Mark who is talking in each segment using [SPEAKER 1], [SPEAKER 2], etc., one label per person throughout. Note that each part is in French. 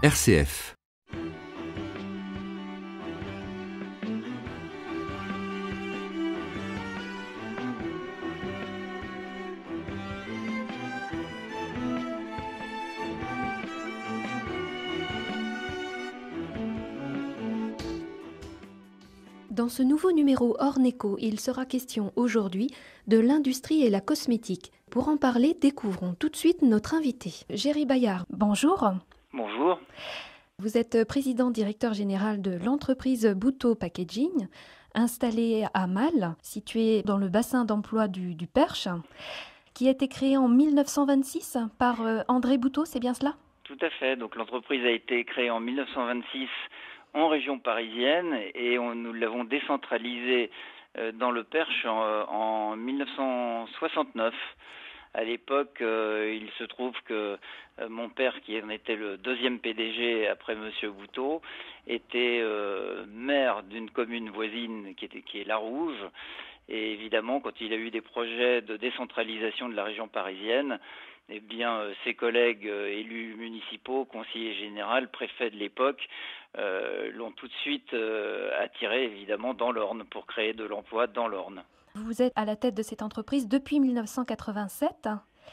[SPEAKER 1] RCF.
[SPEAKER 2] Dans ce nouveau numéro Orneco, il sera question aujourd'hui de l'industrie et la cosmétique. Pour en parler, découvrons tout de suite notre invité. Géry Bayard, bonjour.
[SPEAKER 3] Bonjour.
[SPEAKER 2] Vous êtes président-directeur général de l'entreprise Bouteau Packaging, installée à Malles, située dans le bassin d'emploi du Perche, qui a été créée en 1926 par André Bouteau, c'est bien cela ?
[SPEAKER 3] Tout à fait. Donc l'entreprise a été créée en 1926 en région parisienne et nous l'avons décentralisée dans le Perche en 1969. À l'époque, il se trouve que mon père, qui en était le deuxième PDG après Monsieur Bouteau, était maire d'une commune voisine qui est La Rouge. Et évidemment, quand il a eu des projets de décentralisation de la région parisienne, eh bien, ses collègues élus municipaux, conseillers généraux, préfets de l'époque, l'ont tout de suite attiré évidemment dans l'Orne pour créer de l'emploi dans l'Orne.
[SPEAKER 2] Vous êtes à la tête de cette entreprise depuis 1987.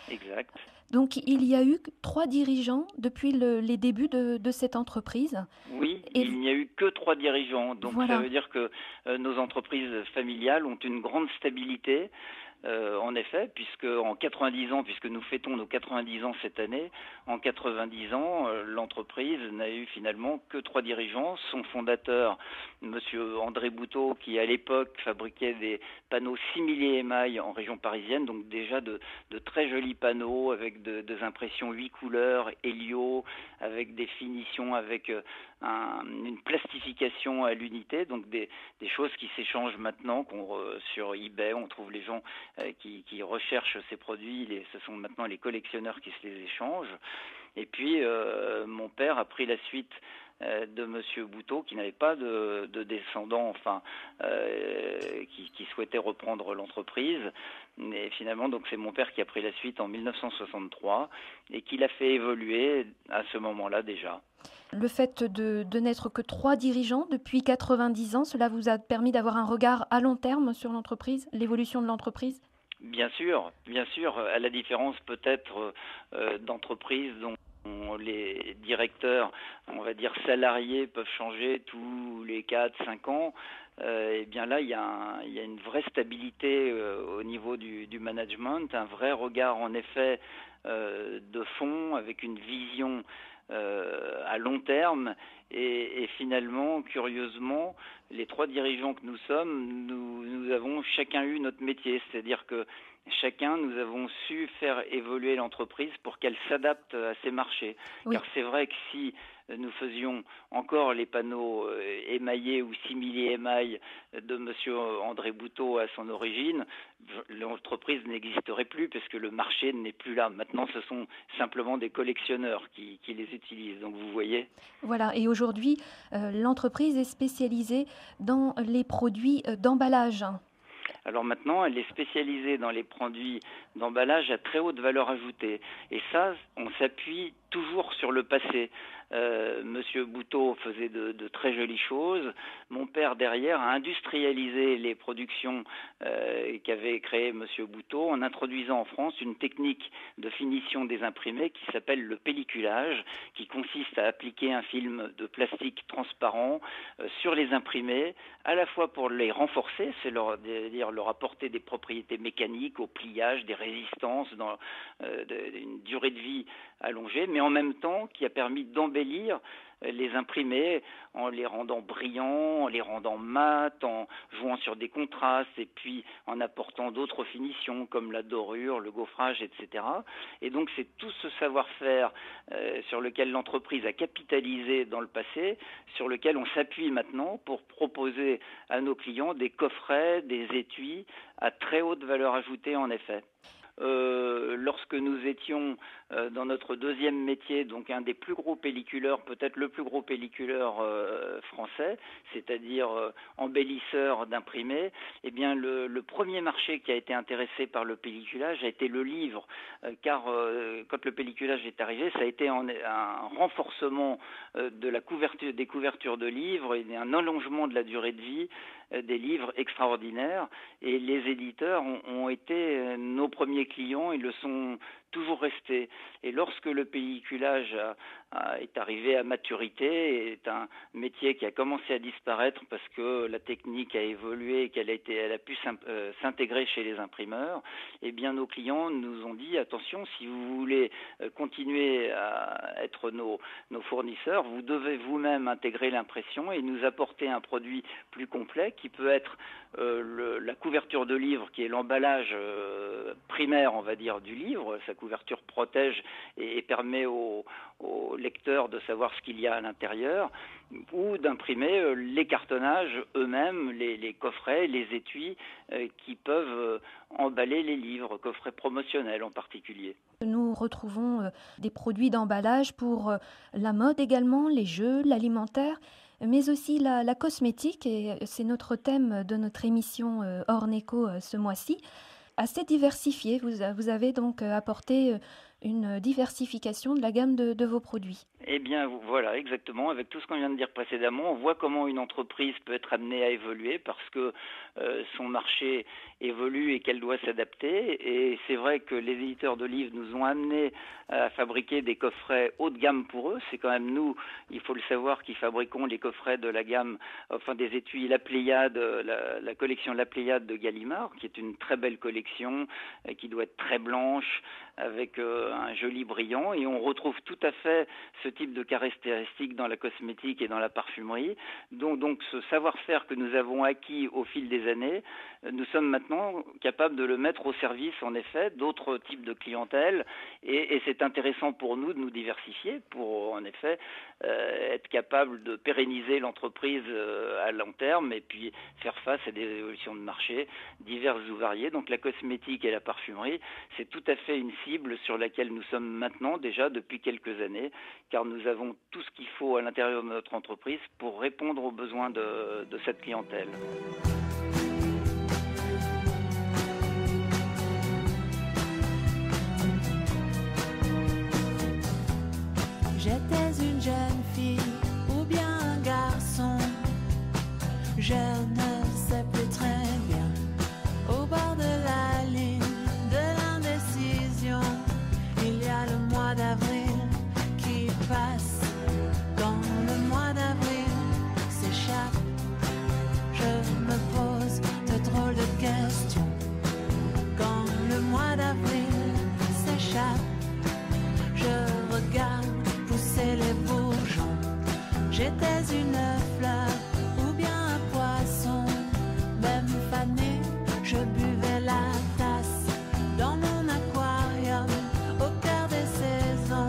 [SPEAKER 3] Exact.
[SPEAKER 2] Donc il y a eu 3 dirigeants depuis les débuts de cette entreprise.
[SPEAKER 3] Oui, il n'y a eu que 3 dirigeants. Donc voilà. Ça veut dire que nos entreprises familiales ont une grande stabilité. En effet, puisque en 90 ans, puisque nous fêtons nos 90 ans cette année, en 90 ans, l'entreprise n'a eu finalement que 3 dirigeants. Son fondateur, Monsieur André Bouteau, qui à l'époque fabriquait des panneaux simili émail en région parisienne, donc déjà de très jolis panneaux avec des impressions 8 couleurs, Helio, avec des finitions, avec une plastification à l'unité, donc des choses qui s'échangent maintenant, sur eBay, on trouve les gens qui recherchent ces produits, ce sont maintenant les collectionneurs qui se les échangent. Et puis mon père a pris la suite de Monsieur Bouteau, qui n'avait pas de descendants, qui souhaitait reprendre l'entreprise. Et finalement, donc c'est mon père qui a pris la suite en 1963 et qui l'a fait évoluer à ce moment-là déjà.
[SPEAKER 2] Le fait de n'être que 3 dirigeants depuis 90 ans, cela vous a permis d'avoir un regard à long terme sur l'entreprise, l'évolution de l'entreprise ?
[SPEAKER 3] Bien sûr, à la différence peut-être d'entreprises dont les directeurs, on va dire salariés, peuvent changer tous les 4-5 ans. Et bien là, il y a une vraie stabilité au niveau du management, un vrai regard en effet de fond, avec une vision à long terme. Et finalement, curieusement, les 3 dirigeants que nous sommes, nous avons chacun eu notre métier, c'est-à-dire que chacun, nous avons su faire évoluer l'entreprise pour qu'elle s'adapte à ces marchés. Oui. Car c'est vrai que si nous faisions encore les panneaux émaillés ou simili-émail de Monsieur André Bouteau à son origine, l'entreprise n'existerait plus parce que le marché n'est plus là. Maintenant, ce sont simplement des collectionneurs qui les utilisent. Donc, vous voyez.
[SPEAKER 2] Voilà. Et aujourd'hui, l'entreprise est spécialisée dans les produits d'emballage.
[SPEAKER 3] Alors maintenant, elle est spécialisée dans les produits d'emballage à très haute valeur ajoutée. Et ça, on s'appuie toujours sur le passé. Monsieur Bouteau faisait de très jolies choses. Mon père, derrière, a industrialisé les productions qu'avait créé Monsieur Bouteau en introduisant en France une technique de finition des imprimés qui s'appelle le pelliculage, qui consiste à appliquer un film de plastique transparent sur les imprimés, à la fois pour les renforcer, c'est-à-dire leur apporter des propriétés mécaniques au pliage, des résistances, une durée de vie allongée, mais en même temps qui a permis d'embellir les imprimés en les rendant brillants, en les rendant mat, en jouant sur des contrastes et puis en apportant d'autres finitions comme la dorure, le gaufrage, etc. Et donc c'est tout ce savoir-faire sur lequel l'entreprise a capitalisé dans le passé, sur lequel on s'appuie maintenant pour proposer à nos clients des coffrets, des étuis à très haute valeur ajoutée en effet. lorsque nous étions dans notre deuxième métier, donc un des plus gros pelliculeurs, peut-être le plus gros pelliculeur français, c'est-à-dire embellisseur d'imprimés, eh bien le premier marché qui a été intéressé par le pelliculage a été le livre, car quand le pelliculage est arrivé, ça a été un renforcement de la couverture, des couvertures de livres et un allongement de la durée de vie des livres extraordinaires, et les éditeurs ont été nos premiers clients et le sont toujours restés. Et lorsque le pelliculage est arrivé à maturité, est un métier qui a commencé à disparaître parce que la technique a évolué et elle a pu s'intégrer chez les imprimeurs, eh bien nos clients nous ont dit attention, si vous voulez continuer à être nos fournisseurs, vous devez vous-même intégrer l'impression et nous apporter un produit plus complet qui peut être la couverture de livre, qui est l'emballage primaire, on va dire, du livre. Sa couverture protège et permet au lecteur de savoir ce qu'il y a à l'intérieur, ou d'imprimer les cartonnages eux-mêmes, les coffrets, les étuis qui peuvent emballer les livres, coffrets promotionnels en particulier.
[SPEAKER 2] Nous retrouvons des produits d'emballage pour la mode également, les jeux, l'alimentaire, mais aussi la cosmétique, et c'est notre thème de notre émission Orneco ce mois-ci. Assez diversifié, vous avez donc apporté une diversification de la gamme de vos produits.
[SPEAKER 3] Eh bien voilà, exactement, avec tout ce qu'on vient de dire précédemment, on voit comment une entreprise peut être amenée à évoluer parce que son marché évolue et qu'elle doit s'adapter, et c'est vrai que les éditeurs de livres nous ont amenés à fabriquer des coffrets haut de gamme pour eux. C'est quand même nous, il faut le savoir, qui fabriquons les coffrets de la gamme, enfin des étuis La Pléiade, la collection La Pléiade de Gallimard, qui est une très belle collection, qui doit être très blanche, avec un joli brillant, et on retrouve tout à fait ce type de caractéristiques dans la cosmétique et dans la parfumerie. Donc ce savoir-faire que nous avons acquis au fil des années, nous sommes maintenant capables de le mettre au service, en effet, d'autres types de clientèle, et c'est intéressant pour nous de nous diversifier pour, en effet, être capable de pérenniser l'entreprise à long terme et puis faire face à des évolutions de marché diverses ou variées. Donc la cosmétique et la parfumerie, c'est tout à fait une cible sur laquelle nous sommes maintenant déjà depuis quelques années, car nous avons tout ce qu'il faut à l'intérieur de notre entreprise pour répondre aux besoins de cette clientèle.
[SPEAKER 1] J'étais une jeune fille ou bien un garçon, je ne sais plus très bien. Au bord de la ligne de l'indécision, il y a le mois d'avril qui passe. Quand le mois d'avril s'échappe, je me pose de drôles de questions. Quand le mois d'avril s'échappe, je regarde pousser les bourgeons. J'étais une fleur ou bien un poisson, même fané, je buvais la tasse dans mon aquarium au cœur des saisons.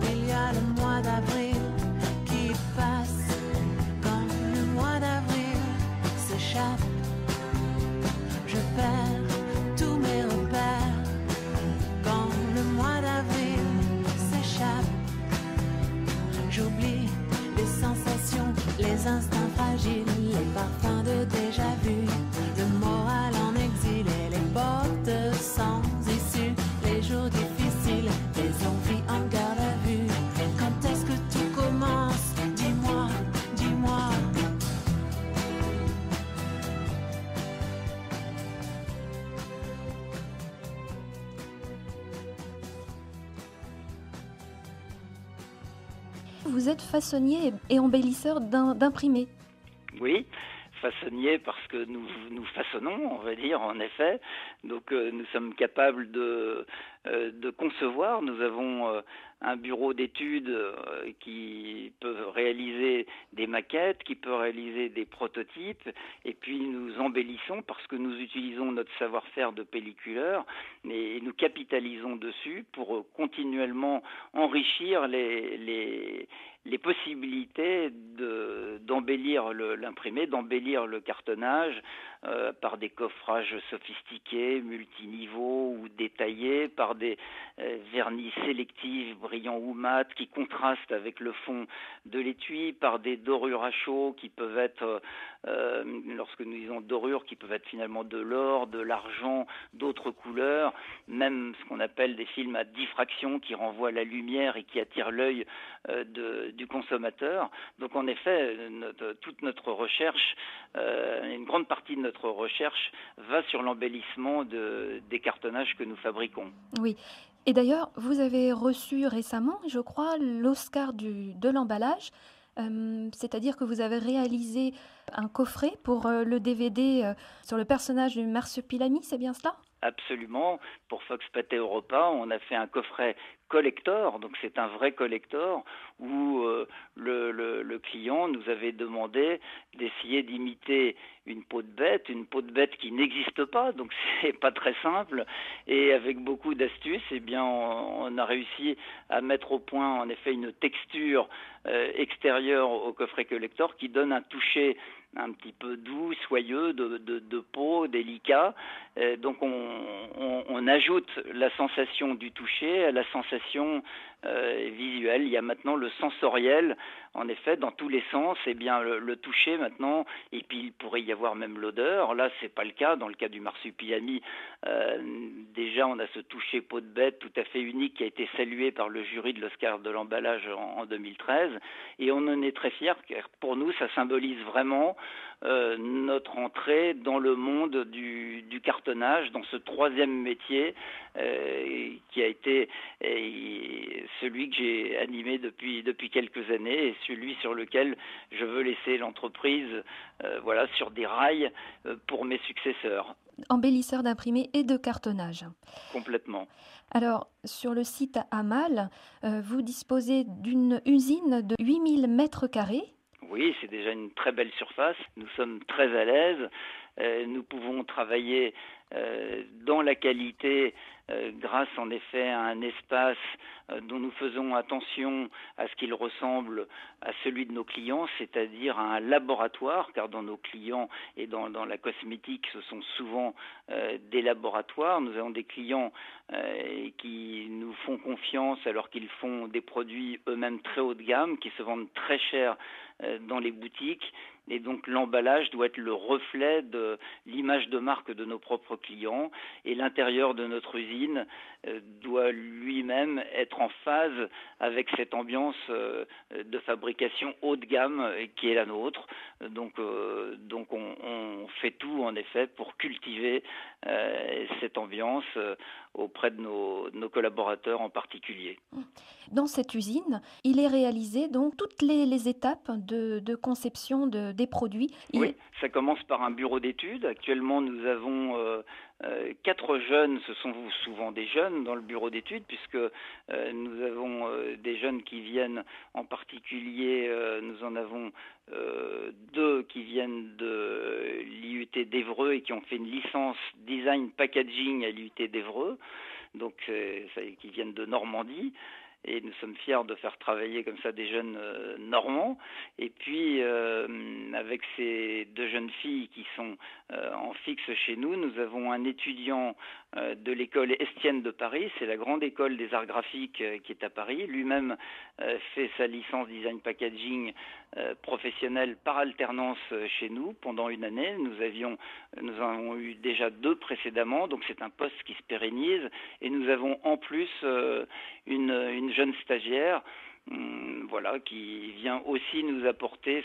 [SPEAKER 1] Il y a le mois d'avril qui passe. Quand le mois d'avril s'échappe, je perds tous mes repères. Quand le mois d'avril s'échappe, j'oublie les sensations, les instants fragiles, les parfums de déjà-vu, le moral en exil et les portes sans issue, les jours difficiles, les envies en garde à vue. Quand est-ce que tout commence? Dis-moi, dis-moi.
[SPEAKER 2] Vous êtes façonnier et embellisseur d'imprimés.
[SPEAKER 3] Oui, façonnier parce que nous façonnons, on va dire, en effet. Donc nous sommes capables de concevoir. Nous avons un bureau d'études qui peut réaliser des maquettes, qui peut réaliser des prototypes, et puis nous embellissons parce que nous utilisons notre savoir-faire de pelliculeur et nous capitalisons dessus pour continuellement enrichir les possibilités d'embellir l'imprimé, d'embellir le cartonnage par des coffrages sophistiqués, multiniveaux ou détaillés, par des vernis sélectifs, brillants ou mat, qui contrastent avec le fond de l'étui, par des dorures à chaud qui peuvent être, lorsque nous disons dorures, qui peuvent être finalement de l'or, de l'argent, d'autres couleurs, même ce qu'on appelle des films à diffraction qui renvoient la lumière et qui attirent l'œil du consommateur. Donc en effet, toute notre recherche, une grande partie de notre recherche va sur l'embellissement des cartonnages que nous fabriquons.
[SPEAKER 2] Oui. Et d'ailleurs, vous avez reçu récemment, je crois, l'Oscar de l'emballage, c'est-à-dire que vous avez réalisé un coffret pour le DVD sur le personnage du marsupilami, c'est bien cela?
[SPEAKER 3] Absolument. Pour Fox Pathé Europa, on a fait un coffret collector, donc c'est un vrai collector, où le client nous avait demandé d'essayer d'imiter une peau de bête qui n'existe pas, donc c'est pas très simple, et avec beaucoup d'astuces, eh bien on a réussi à mettre au point en effet une texture extérieure au coffret collector qui donne un toucher un petit peu doux, soyeux, de peau, délicat. Donc on ajoute la sensation du toucher à la sensation visuelle. Il y a maintenant le sensoriel, en effet, dans tous les sens. Eh bien, le toucher maintenant, et puis il pourrait y avoir même l'odeur. Là, c'est pas le cas. Dans le cas du marsupilami, déjà, on a ce toucher peau de bête tout à fait unique qui a été salué par le jury de l'Oscar de l'emballage en 2013. Et on en est très fiers, car pour nous, ça symbolise vraiment notre entrée dans le monde du cartonnage, dans ce troisième métier qui a été celui que j'ai animé depuis quelques années et celui sur lequel je veux laisser l'entreprise sur des rails pour mes successeurs.
[SPEAKER 2] Embellisseur d'imprimés et de cartonnage.
[SPEAKER 3] Complètement.
[SPEAKER 2] Alors, sur le site Amal, vous disposez d'une usine de 8000 mètres carrés.
[SPEAKER 3] Oui, c'est déjà une très belle surface. Nous sommes très à l'aise. Nous pouvons travailler dans la qualité grâce en effet à un espace dont nous faisons attention à ce qu'il ressemble à celui de nos clients, c'est-à-dire à un laboratoire, car dans nos clients et dans la cosmétique, ce sont souvent des laboratoires. Nous avons des clients qui nous font confiance alors qu'ils font des produits eux-mêmes très haut de gamme, qui se vendent très cher dans les boutiques. Et donc l'emballage doit être le reflet de l'image de marque de nos propres clients, et l'intérieur de notre usine doit lui-même être en phase avec cette ambiance de fabrication haut de gamme qui est la nôtre. Donc on fait tout en effet pour cultiver cette ambiance auprès de nos collaborateurs en particulier.
[SPEAKER 2] Dans cette usine, il est réalisé donc toutes les étapes de conception des produits.
[SPEAKER 3] Oui, ça commence par un bureau d'études. Actuellement, nous avons 4 jeunes, ce sont souvent des jeunes dans le bureau d'études, puisque nous avons des jeunes qui viennent en particulier, nous en avons 2 qui viennent de l'IUT d'Évreux et qui ont fait une licence design packaging à l'IUT d'Évreux, donc qui viennent de Normandie. Et nous sommes fiers de faire travailler comme ça des jeunes normands. Et puis, avec ces 2 jeunes filles qui sont en fixe chez nous, nous avons un étudiant de l'école Estienne de Paris. C'est la grande école des arts graphiques qui est à Paris. Lui-même fait sa licence design packaging professionnelle par alternance chez nous pendant une année. Nous en avons eu déjà 2 précédemment, donc c'est un poste qui se pérennise. Et nous avons en plus une jeune stagiaire qui vient aussi nous apporter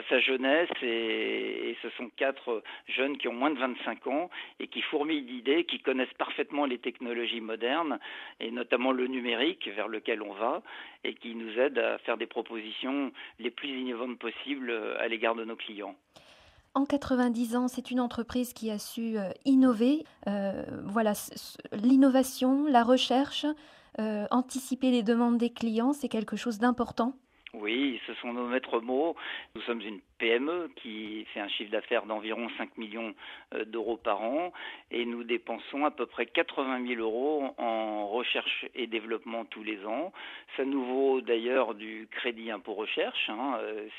[SPEAKER 3] sa jeunesse, et ce sont 4 jeunes qui ont moins de 25 ans et qui fourmillent d'idées, qui connaissent parfaitement les technologies modernes et notamment le numérique vers lequel on va, et qui nous aident à faire des propositions les plus innovantes possibles à l'égard de nos clients.
[SPEAKER 2] En 90 ans, c'est une entreprise qui a su innover. L'innovation, la recherche, anticiper les demandes des clients, c'est quelque chose d'important.
[SPEAKER 3] Oui, ce sont nos maîtres mots. Nous sommes une PME qui fait un chiffre d'affaires d'environ 5 millions d'euros par an et nous dépensons à peu près 80 000 euros en recherche et développement tous les ans. Ça nous vaut d'ailleurs du crédit impôt recherche,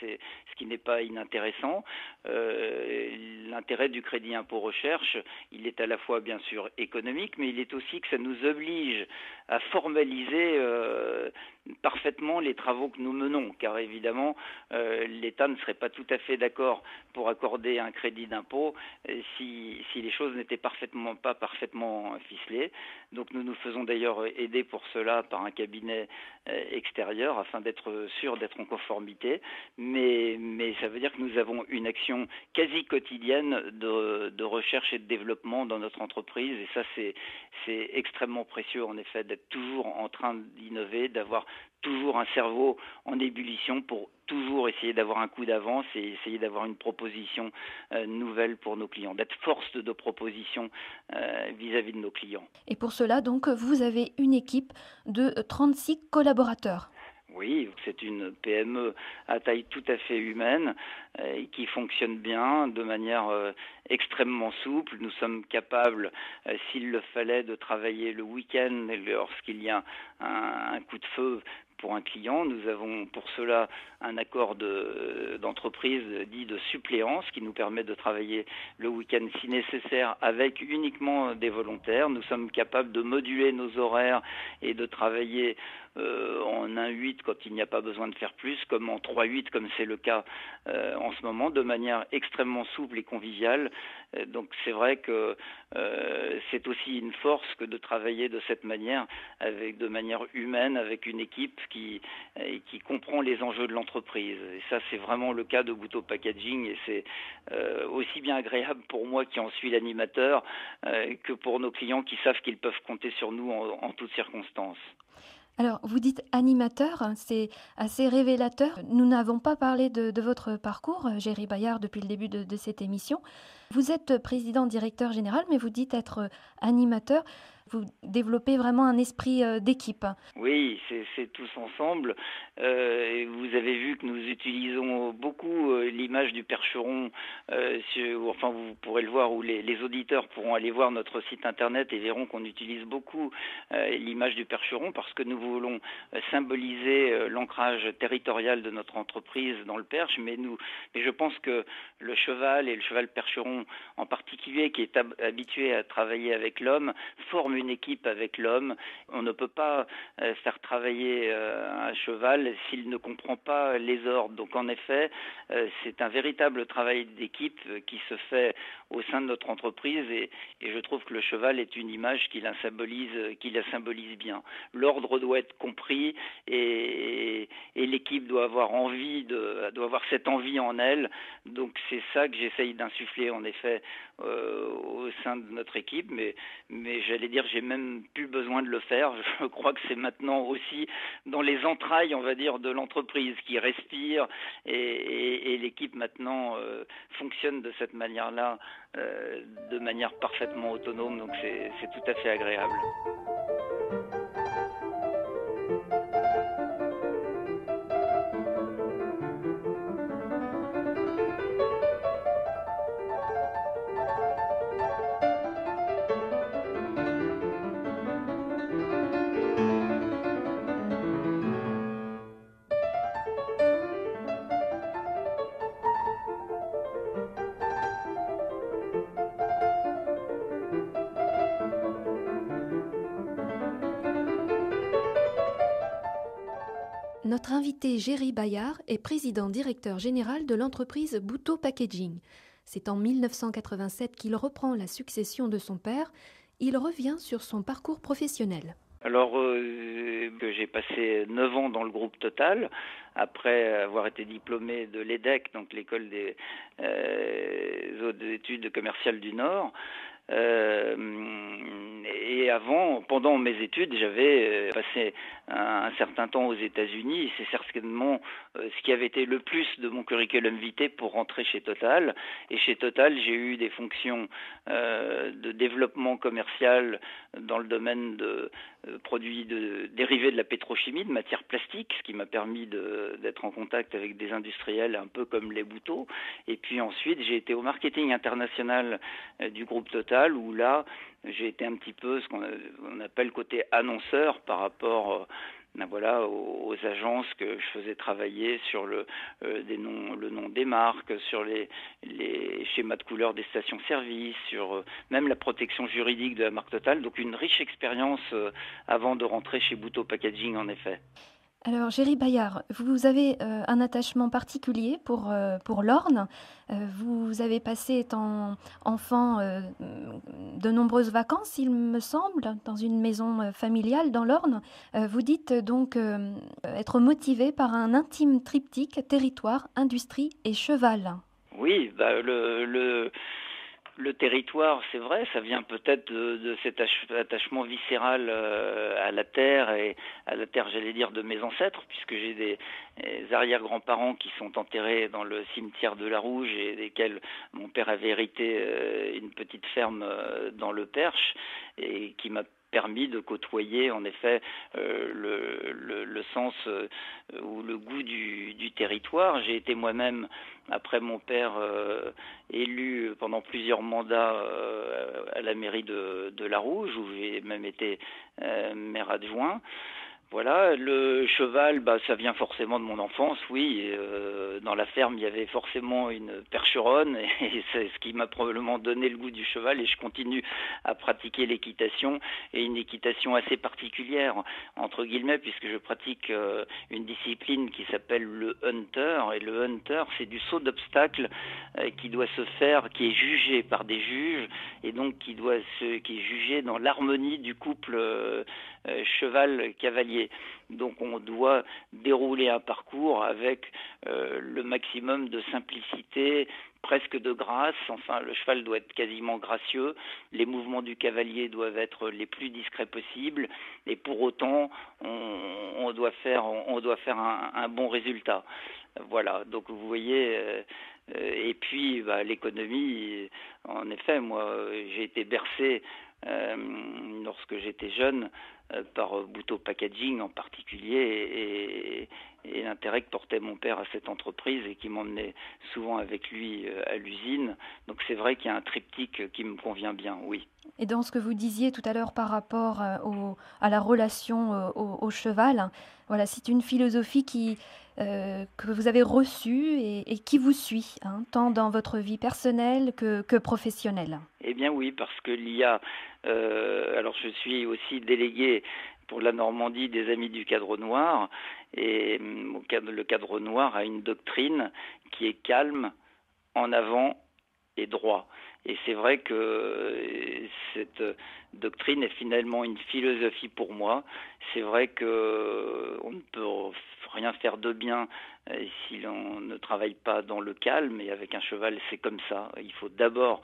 [SPEAKER 3] c'est ce qui n'est pas inintéressant. L'intérêt du crédit impôt recherche, il est à la fois bien sûr économique, mais il est aussi que ça nous oblige à formaliser parfaitement les travaux que nous menons, car évidemment l'État ne serait pas tout à fait d'accord pour accorder un crédit d'impôt si les choses n'étaient pas parfaitement ficelées. Donc nous nous faisons d'ailleurs aider pour cela par un cabinet extérieur afin d'être sûr d'être en conformité, mais ça veut dire que nous avons une action quasi quotidienne de recherche et de développement dans notre entreprise, et ça c'est extrêmement précieux en effet d'être toujours en train d'innover, d'avoir toujours un cerveau en ébullition pour toujours essayer d'avoir un coup d'avance et essayer d'avoir une proposition nouvelle pour nos clients, d'être force de proposition vis-à-vis de nos clients.
[SPEAKER 2] Et pour cela, donc, vous avez une équipe de 36 collaborateurs.
[SPEAKER 3] Oui, c'est une PME à taille tout à fait humaine qui fonctionne bien de manière extrêmement souple. Nous sommes capables, s'il le fallait, de travailler le week-end lorsqu'il y a un coup de feu pour un client. Nous avons pour cela un accord d'entreprise dit de suppléance qui nous permet de travailler le week-end si nécessaire avec uniquement des volontaires. Nous sommes capables de moduler nos horaires et de travailler en 1/8 quand il n'y a pas besoin de faire plus, comme en 3/8 comme c'est le cas en ce moment, de manière extrêmement souple et conviviale. Donc c'est vrai que c'est aussi une force que de travailler de cette manière, de manière humaine, avec une équipe qui comprend les enjeux de l'entreprise. Et ça c'est vraiment le cas de Bhutto Packaging, et c'est aussi bien agréable pour moi qui en suis l'animateur que pour nos clients qui savent qu'ils peuvent compter sur nous en toutes circonstances.
[SPEAKER 2] Alors, vous dites animateur, c'est assez révélateur. Nous n'avons pas parlé de votre parcours, Géry Bayard, depuis le début de cette émission. Vous êtes président-directeur général, mais vous dites être animateur. Vous développez vraiment un esprit d'équipe.
[SPEAKER 3] Oui, c'est tous ensemble. Et vous avez vu que nous utilisons beaucoup l'image du percheron. Enfin, vous pourrez le voir, ou les auditeurs pourront aller voir notre site internet et verront qu'on utilise beaucoup l'image du percheron parce que nous voulons symboliser l'ancrage territorial de notre entreprise dans le Perche. Mais je pense que le cheval et le cheval percheron en particulier, qui est habitué à travailler avec l'homme, forme une équipe avec l'homme. On ne peut pas faire travailler un cheval s'il ne comprend pas les ordres. Donc en effet, c'est un véritable travail d'équipe qui se fait au sein de notre entreprise, et je trouve que le cheval est une image qui la symbolise bien. L'ordre doit être compris et l'équipe doit avoir cette envie en elle. Donc c'est ça que j'essaye d'insuffler en effet au sein de notre équipe, mais j'allais dire j'ai même plus besoin de le faire. Je crois que c'est maintenant aussi dans les entrailles, on va dire, de l'entreprise qui respire, et l'équipe maintenant fonctionne de cette manière-là, de manière parfaitement autonome, donc c'est tout à fait agréable.
[SPEAKER 2] Notre invité Géry Bayard est président-directeur général de l'entreprise Bhutto Packaging. C'est en 1987 qu'il reprend la succession de son père. Il revient sur son parcours professionnel.
[SPEAKER 3] Alors, j'ai passé 9 ans dans le groupe Total, après avoir été diplômé de l'EDEC, donc l'école des hautes études commerciales du Nord. Et avant, pendant mes études, j'avais passé un certain temps aux États-Unis. C'est certainement ce qui avait été le plus de mon curriculum vitae pour rentrer chez Total. Et chez Total, j'ai eu des fonctions de développement commercial dans le domaine de produits dérivés de la pétrochimie, de matières plastiques, ce qui m'a permis d'être en contact avec des industriels un peu comme les Bouteaux. Et puis ensuite, j'ai été au marketing international du groupe Total, où là, j'ai été un petit peu ce qu'on appelle côté annonceur par rapport aux agences que je faisais travailler sur le nom des marques, sur les schémas de couleurs des stations-service, sur même la protection juridique de la marque Total. Donc une riche expérience avant de rentrer chez Bouteau Packaging, en effet.
[SPEAKER 2] Alors, Géry Bayard, vous avez un attachement particulier pour l'Orne. Vous avez passé, étant enfant, de nombreuses vacances, il me semble, dans une maison familiale dans l'Orne. Vous dites donc être motivé par un intime triptyque territoire, industrie et cheval.
[SPEAKER 3] Oui, le territoire, c'est vrai, ça vient peut-être de cet attachement viscéral à la terre, et à la terre, j'allais dire, de mes ancêtres, puisque j'ai des arrière-grands-parents qui sont enterrés dans le cimetière de la Rouge et desquels mon père avait hérité une petite ferme dans le Perche, et qui m'a permis de côtoyer en effet le sens ou le goût du territoire. J'ai été moi-même, après mon père, élu pendant plusieurs mandats à la mairie de La Rouge, où j'ai même été maire adjoint. Voilà, le cheval, ça vient forcément de mon enfance, oui. Dans la ferme, il y avait forcément une percheronne, et c'est ce qui m'a probablement donné le goût du cheval, et je continue à pratiquer l'équitation, et une équitation assez particulière, entre guillemets, puisque je pratique une discipline qui s'appelle le hunter, et le hunter, c'est du saut d'obstacle qui doit se faire, qui est jugé par des juges, et donc qui est jugé dans l'harmonie du couple cheval-cavalier. Donc on doit dérouler un parcours avec le maximum de simplicité, presque de grâce. Enfin, le cheval doit être quasiment gracieux, les mouvements du cavalier doivent être les plus discrets possibles, et pour autant on doit faire un bon résultat. Voilà, donc vous voyez, et puis l'économie, en effet, moi j'ai été bercé lorsque j'étais jeune par Bouteau Packaging en particulier, et l'intérêt que portait mon père à cette entreprise, et qui m'emmenait souvent avec lui à l'usine. Donc c'est vrai qu'il y a un triptyque qui me convient bien, oui.
[SPEAKER 2] Et dans ce que vous disiez tout à l'heure par rapport à la relation au cheval, voilà, c'est une philosophie que vous avez reçue et qui vous suit, tant dans votre vie personnelle que professionnelle.
[SPEAKER 3] Eh bien oui, parce qu'il y a... alors je suis aussi délégué pour la Normandie des Amis du Cadre Noir, et le Cadre Noir a une doctrine qui est calme, en avant et droit. Et c'est vrai que cette doctrine est finalement une philosophie pour moi. C'est vrai qu'on ne peut rien faire de bien si l'on ne travaille pas dans le calme, et avec un cheval c'est comme ça. Il faut d'abord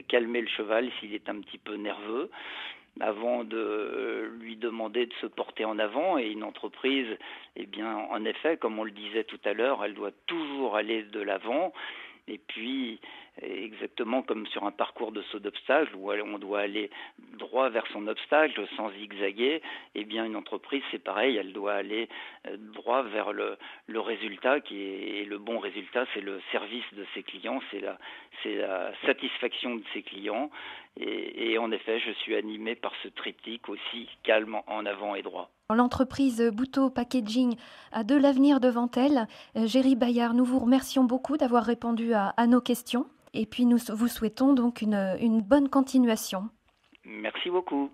[SPEAKER 3] calmer le cheval s'il est un petit peu nerveux, avant de lui demander de se porter en avant. Et une entreprise, eh bien, en effet, comme on le disait tout à l'heure, elle doit toujours aller de l'avant. Et puis, exactement comme sur un parcours de saut d'obstacle où on doit aller droit vers son obstacle sans zigzaguer, eh bien une entreprise c'est pareil, elle doit aller droit vers le résultat et le bon résultat, c'est le service de ses clients, c'est la satisfaction de ses clients, et en effet je suis animé par ce triptyque aussi, calme, en avant et droit.
[SPEAKER 2] L'entreprise Bouteau Packaging a de l'avenir devant elle. Géry Bayard, nous vous remercions beaucoup d'avoir répondu à nos questions, et puis nous vous souhaitons donc une bonne continuation.
[SPEAKER 3] Merci beaucoup.